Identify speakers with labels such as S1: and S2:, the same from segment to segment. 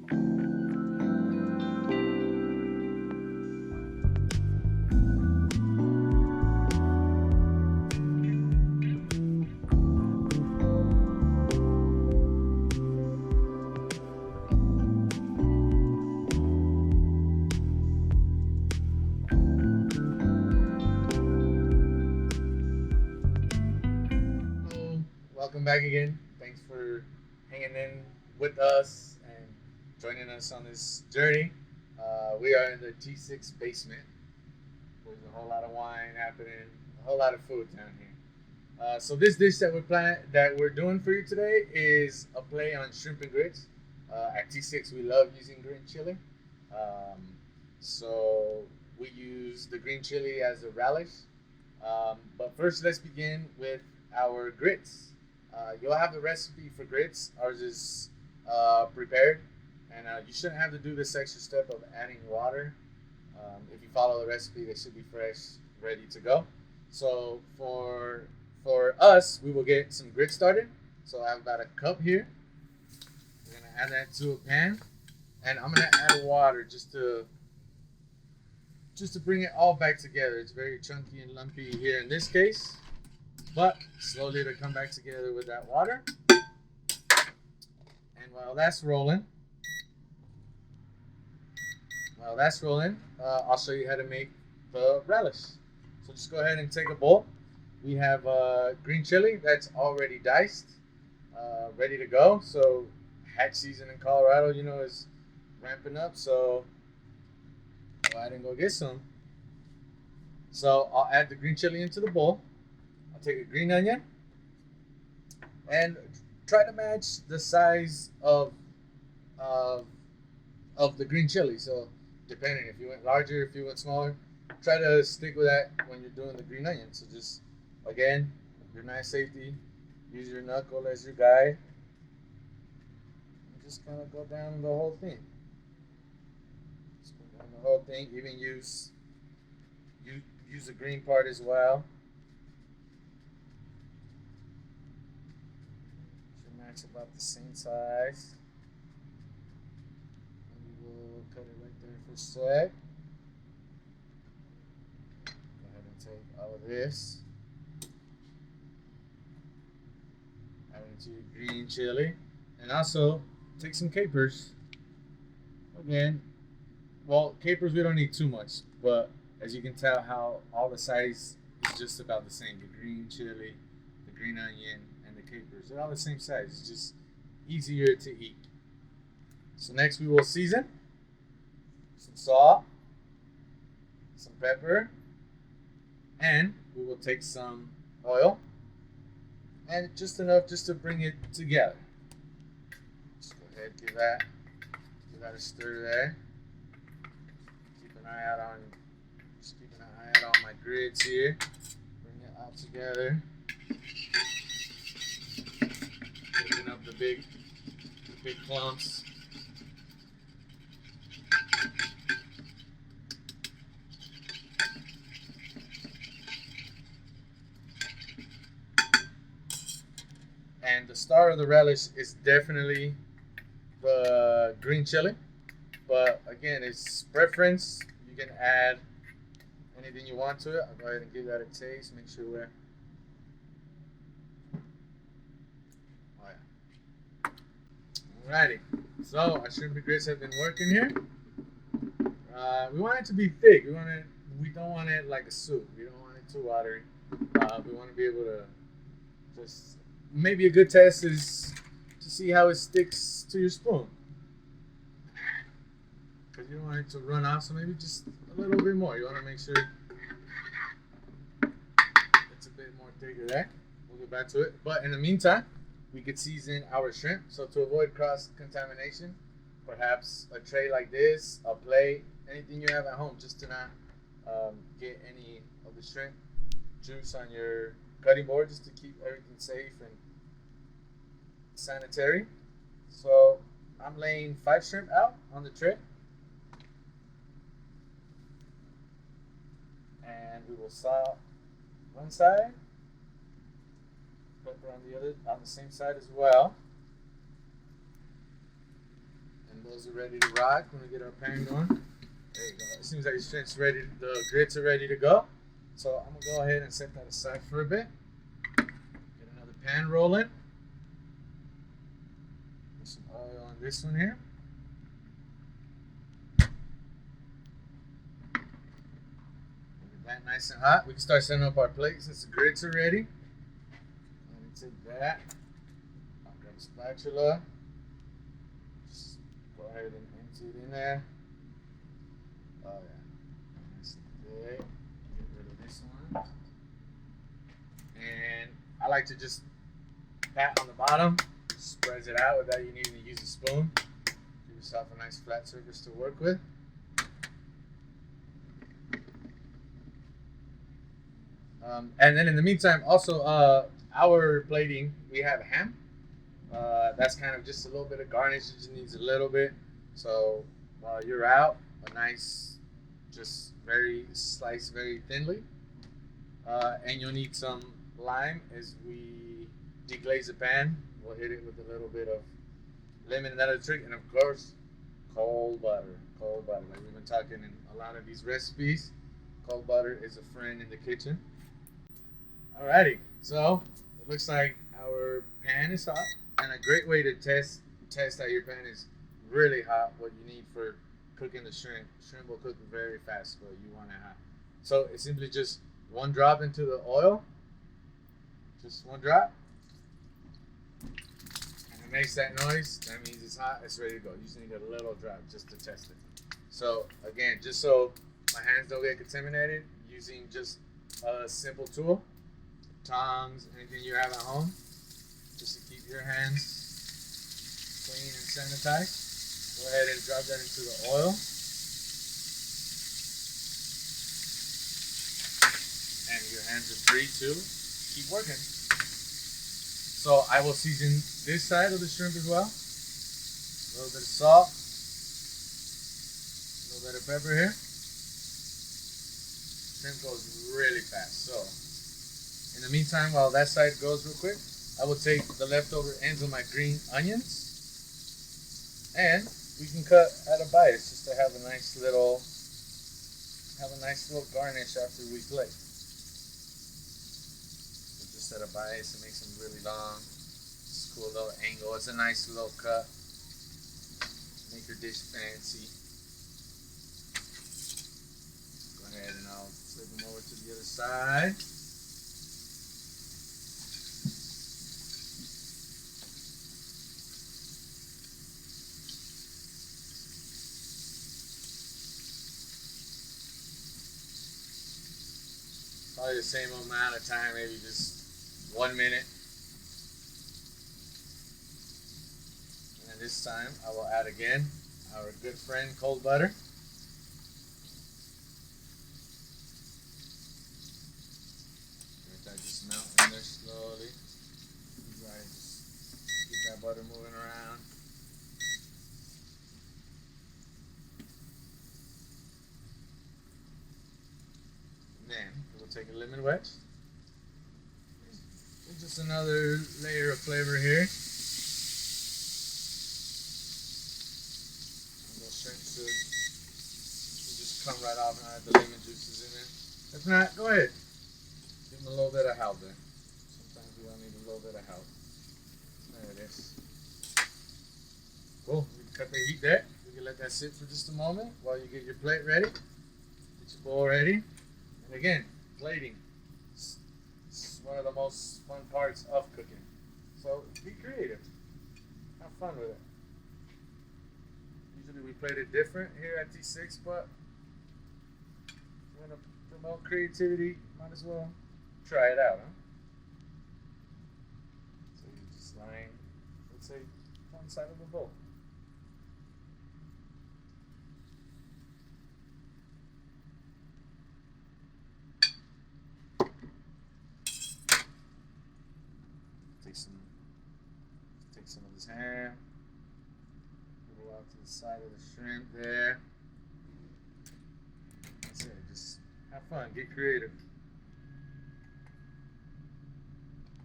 S1: Welcome back again. Thanks for hanging in with us and joining us on this journey. We are in the T6 basement. There's a whole lot of wine happening, a whole lot of food down here. So this dish that we're doing for you today is a play on shrimp and grits. At T6, we love using green chili. Um, so we use the green chili as a relish. But first, let's begin with our grits. You'll have the recipe for grits. Ours is prepared, and you shouldn't have to do this extra step of adding water. If you follow the recipe, they should be fresh, ready to go. So for us, we will get some grits started. So I have about a cup here. We're gonna add that to a pan, and I'm gonna add water just to bring it all back together. It's very chunky and lumpy here in this case, but slowly to come back together with that water. And while that's rolling, I'll show you how to make the relish. So just go ahead and take a bowl. We have green chili that's already diced, ready to go. So hatch season in Colorado, is ramping up. So go ahead and go get some. So I'll add the green chili into the bowl. I'll take a green onion and try to match the size of the green chili. So depending if you went larger, if you went smaller, try to stick with that when you're doing the green onion. So just again, your knife safety, use your knuckle as your guide. And just kind of go down the whole thing. Just go down the whole thing. Even use the green part as well. Should match about the same size. And we will cut it right there for a sec. Go ahead and take all of this. Add it into your green chili. And also take some capers. Again, well, capers we don't need too much, but as you can tell how all the size is just about the same. The green chili, the green onion, and the capers. They're all the same size. It's just easier to eat. So next we will season. Some salt, some pepper, and we will take some oil. And just enough just to bring it together. Just go ahead, give that a stir there. Keep an eye out on my grits here. Bring it all together. Picking up the big clumps. And the star of the relish is definitely the green chili. But again, it's preference. You can add anything you want to it. I'll go ahead and give that a taste. Make sure we're. Oh yeah. Alrighty. So our shrimp and grits have been working here. We want it to be thick. We don't want it like a soup. We don't want it too watery. We want to be able to just. Maybe a good test is to see how it sticks to your spoon. Because you don't want it to run off, so maybe just a little bit more. You want to make sure it's a bit more thicker there. We'll get back to it. but in the meantime, we could season our shrimp. So to avoid cross-contamination, perhaps a tray like this, a plate, anything you have at home, just to not get any of the shrimp juice on your cutting board, just to keep everything safe and sanitary. So I'm laying 5 shrimp out on the tray. And we will salt one side, pepper on the same side as well. And Those are ready to rock when we get our pan going. There you go. It seems like it's ready. The grits are ready to go. So I'm gonna go ahead and set that aside for a bit. Get another pan rolling. Put some oil on this one here. Get that nice and hot. We can start setting up our plates since the grits are ready. Let me take that. I'll grab a spatula. Just go ahead and empty it in there. Oh yeah. Nice and thick. Get rid of this one. And I like to just pat on the bottom, spreads it out without you needing to use a spoon. Give yourself a nice flat surface to work with. And then in the meantime, also our plating, we have ham. That's kind of just a little bit of garnish. It just needs a little bit. So while you're out, a nice, just very sliced very thinly. And you'll need some lime as we deglaze the pan. We'll hit it with a little bit of lemon and another trick, and of course, cold butter. Cold butter, like we've been talking in a lot of these recipes. Cold butter is a friend in the kitchen. Alrighty, so it looks like our pan is hot, and a great way to test that your pan is really hot. What you need for cooking the shrimp. Shrimp will cook very fast, but you want it hot. So it's simply just one drop into the oil. Just one drop. And it makes that noise. That means it's hot. It's ready to go. You just need a little drop just to test it. So again, just so my hands don't get contaminated, using just a simple tool, tongs, anything you have at home, just to keep your hands clean and sanitized. Go ahead and drop that into the oil. And your hands are free to keep working. So I will season this side of the shrimp as well. A little bit of salt, a little bit of pepper here. Shrimp goes really fast. So in the meantime, while that side goes real quick, I will take the leftover ends of my green onions, and we can cut at a bias just to have a nice little garnish after we plate. Set a bias and makes them really long. It's a cool little angle. It's a nice little cut. Make your dish fancy. Go ahead and I'll flip them over to the other side. Probably the same amount of time, maybe just 1 minute. And then this time I will add again our good friend cold butter. Let that just melt in there slowly. Just keep that butter moving around. And then we'll take a lemon wedge. Just another layer of flavor here. And those shrimp should just come right off and add the lemon juices in there. If not, go ahead. Give them a little bit of help there. Sometimes we all need a little bit of help. There it is. Cool. We can cut the heat there. We can let that sit for just a moment while you get your plate ready. Get your bowl ready. And again, plating. One of the most fun parts of cooking. So be creative. Have fun with it. Usually we plate it different here at T6, but if you want to promote creativity, might as well try it out, huh? So you just line, let's say, one side of the bowl. Take some of this ham, put it out to the side of the shrimp there. That's it. Just have fun, get creative.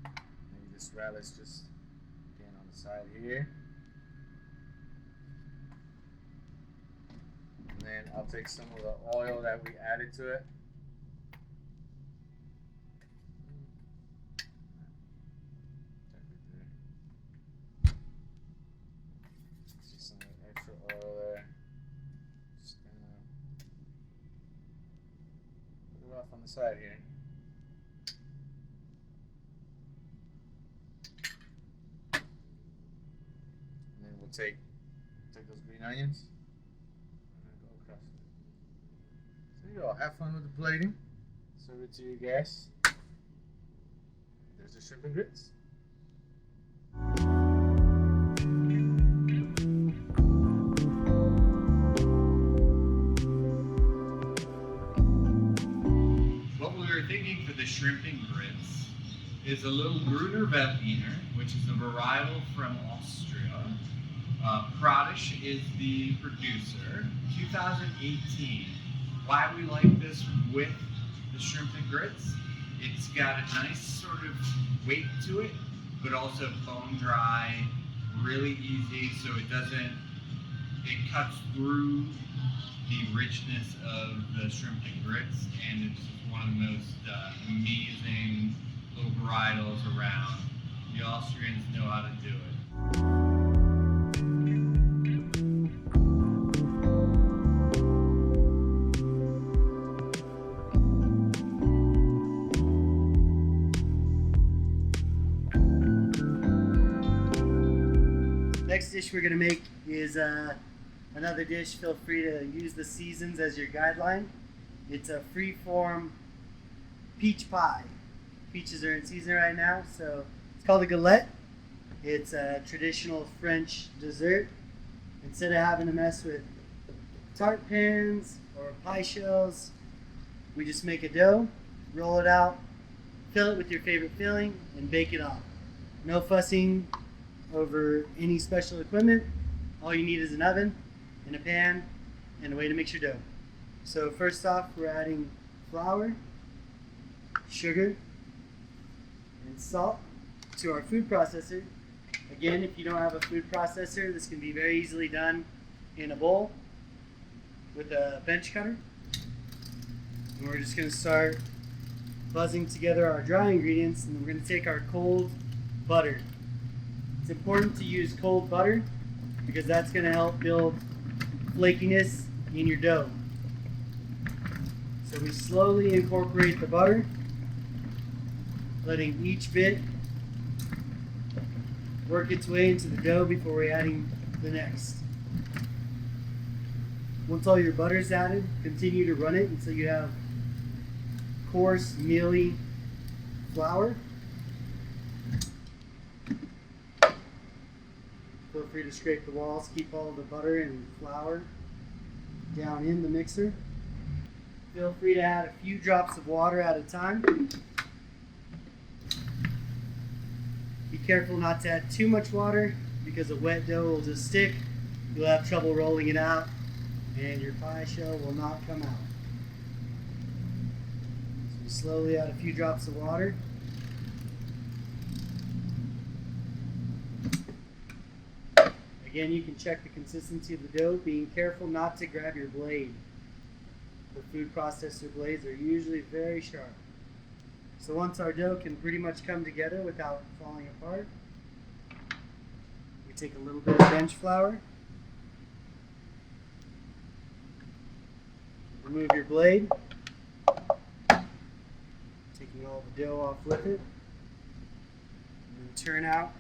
S1: Maybe this relish just again on the side here. then I'll take some of the oil that we added to it. See some extra oil there. Just gonna put it off on the side here. And then we'll take those green onions and go across it. So you go, have fun with the plating. Serve it to your guests. There's the shrimp and grits.
S2: What we were thinking for the shrimp and grits is a little Gruner Veltliner, which is a varietal from Austria. Prodish is the producer. 2018. Why we like this with the shrimp and grits? It's got a nice sort of weight to it, but also bone dry, really easy, so it cuts through the richness of the shrimp and grits, and it's one of the most amazing little varietals around. The Austrians know how to do it.
S3: Next dish we're going to make is another dish. Feel free to use the seasons as your guideline. It's a free-form peach pie. Peaches are in season right now, so it's called a galette. It's a traditional French dessert. Instead of having to mess with tart pans or pie shells, we just make a dough, roll it out, fill it with your favorite filling, and bake it off. No fussing over any special equipment. All you need is an oven and a pan and a way to mix your dough. So first off, we're adding flour, sugar, and salt to our food processor. Again, if you don't have a food processor, this can be very easily done in a bowl with a bench cutter. And we're just going to start buzzing together our dry ingredients, and then we're going to take our cold butter. It's important to use cold butter because that's going to help build flakiness in your dough. So we slowly incorporate the butter, letting each bit work its way into the dough before we're adding the next. Once all your butter is added, continue to run it until you have coarse, mealy flour. Feel free to scrape the walls, keep all the butter and flour down in the mixer. Feel free to add a few drops of water at a time. Be careful not to add too much water because a wet dough will just stick. You'll have trouble rolling it out and your pie shell will not come out. So you slowly add a few drops of water. Again, you can check the consistency of the dough, being careful not to grab your blade. The food processor blades are usually very sharp. So once our dough can pretty much come together without falling apart, we take a little bit of bench flour, remove your blade, taking all the dough off with it, and then turn out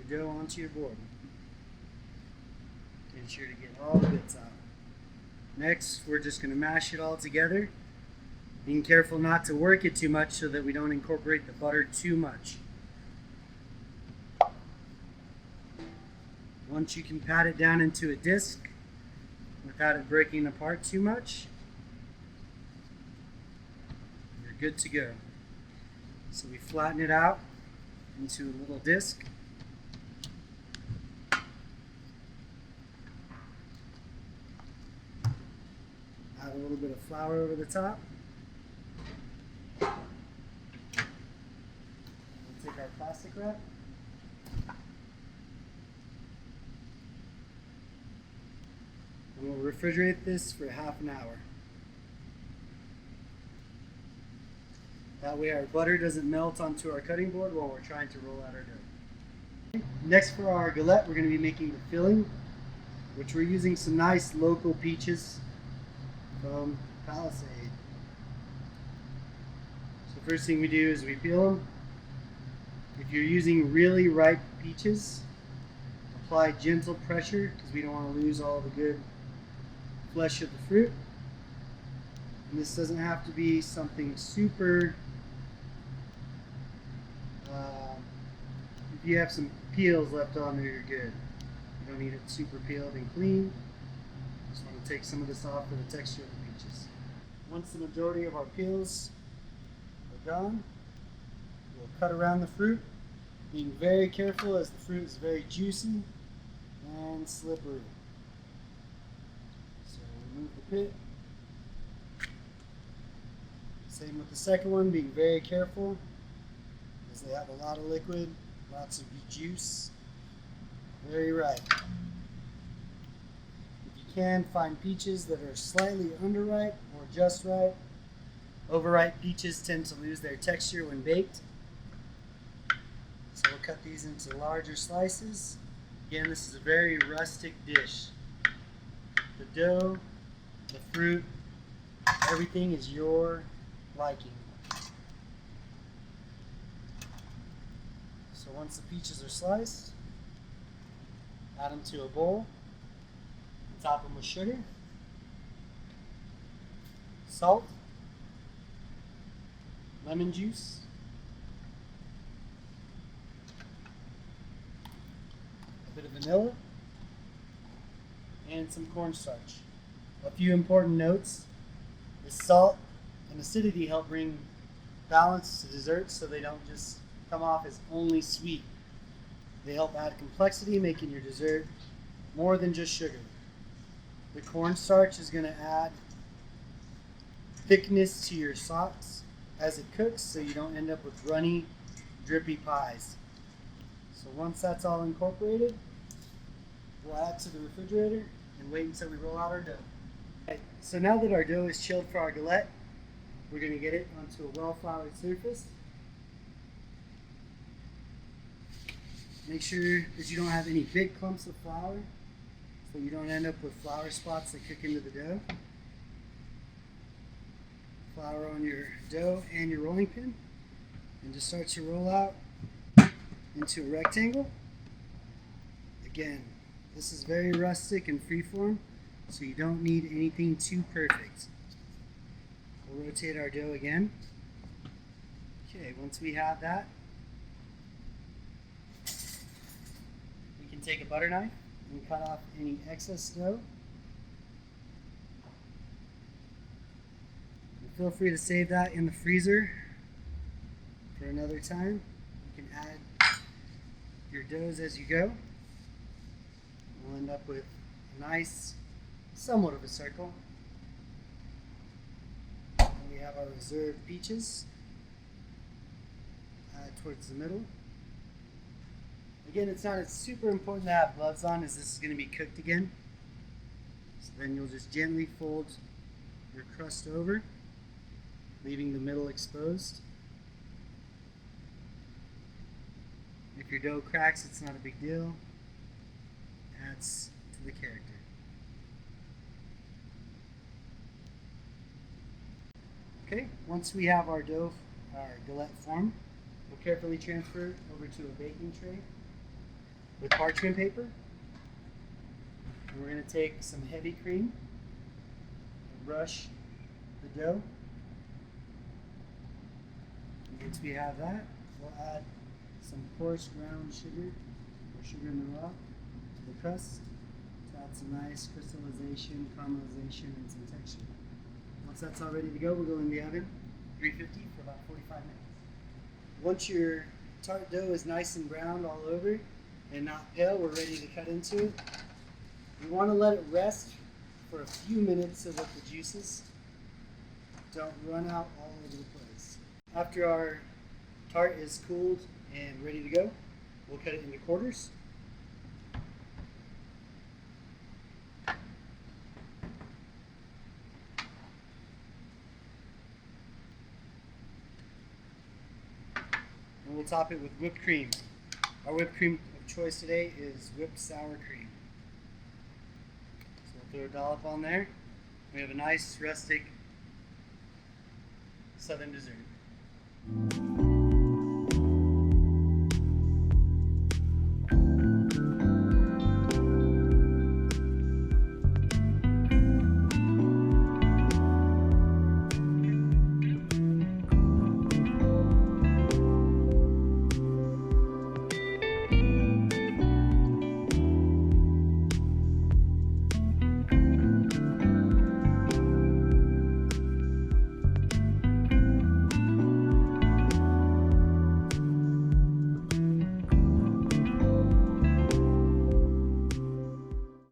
S3: your dough onto your board. Make sure to get all the bits out. Next, we're just going to mash it all together, being careful not to work it too much so that we don't incorporate the butter too much. Once you can pat it down into a disc without it breaking apart too much, you're good to go. So we flatten it out into a little disc. Add a little bit of flour over the top. We'll take our plastic wrap. refrigerate this for half an hour. That way our butter doesn't melt onto our cutting board while we're trying to roll out our dough. Next for our galette, we're going to be making the filling, which we're using some nice local peaches from Palisade. So first thing we do is we peel them. If you're using really ripe peaches, apply gentle pressure because we don't want to lose all the good flesh of the fruit. And this doesn't have to be something super. If you have some peels left on there, you're good. You don't need it super peeled and clean. Just want to take some of this off for the texture of the peaches. Once the majority of our peels are gone, we'll cut around the fruit, being very careful as the fruit is very juicy and slippery. So remove the pit. Same with the second one, being very careful as they have a lot of liquid, lots of juice, very ripe. If you can, find peaches that are slightly underripe or just ripe. Overripe peaches tend to lose their texture when baked. So we'll cut these into larger slices. Again, this is a very rustic dish. The dough, the fruit, everything is your liking. So once the peaches are sliced, add them to a bowl, top them with sugar, salt, lemon juice, a bit of vanilla, and some cornstarch. A few important notes: the salt and acidity help bring balance to desserts so they don't just come off as only sweet. They help add complexity, making your dessert more than just sugar. The cornstarch is going to add thickness to your sauce as it cooks so you don't end up with runny, drippy pies. So once that's all incorporated, we'll add to the refrigerator and wait until we roll out our dough. Okay, so now that our dough is chilled for our galette, we're going to get it onto a well-floured surface. Make sure that you don't have any big clumps of flour so you don't end up with flour spots that cook into the dough. Flour on your dough and your rolling pin, and just start to roll out into a rectangle. Again, this is very rustic and freeform, so you don't need anything too perfect. We'll rotate our dough again. Okay, once we have that, we can take a butter knife and cut off any excess dough. And feel free to save that in the freezer for another time. You can add your doughs as you go. We'll end up with a nice, somewhat of a circle. And we have our reserved peaches. Add towards the middle. Again, it's not super important to have gloves on as this is going to be cooked again. So then you'll just gently fold your crust over, leaving the middle exposed. If your dough cracks, it's not a big deal. Adds to the character. Okay, once we have our dough, our galette formed, we'll carefully transfer it over to a baking tray with parchment paper. And we're going to take some heavy cream and brush the dough. And once we have that, we'll add some coarse ground sugar or sugar in the raw to the crust to add some nice crystallization, caramelization, and some texture. Once that's all ready to go, we'll go in the oven, 350 for about 45 minutes. Once your tart dough is nice and browned all over and not pale, we're ready to cut into it. We want to let it rest for a few minutes so that the juices don't run out all over the place. After our tart is cooled and ready to go, we'll cut it into quarters. top it with whipped cream. Our whipped cream of choice today is whipped sour cream. So we'll throw a dollop on there. We have a nice rustic southern dessert.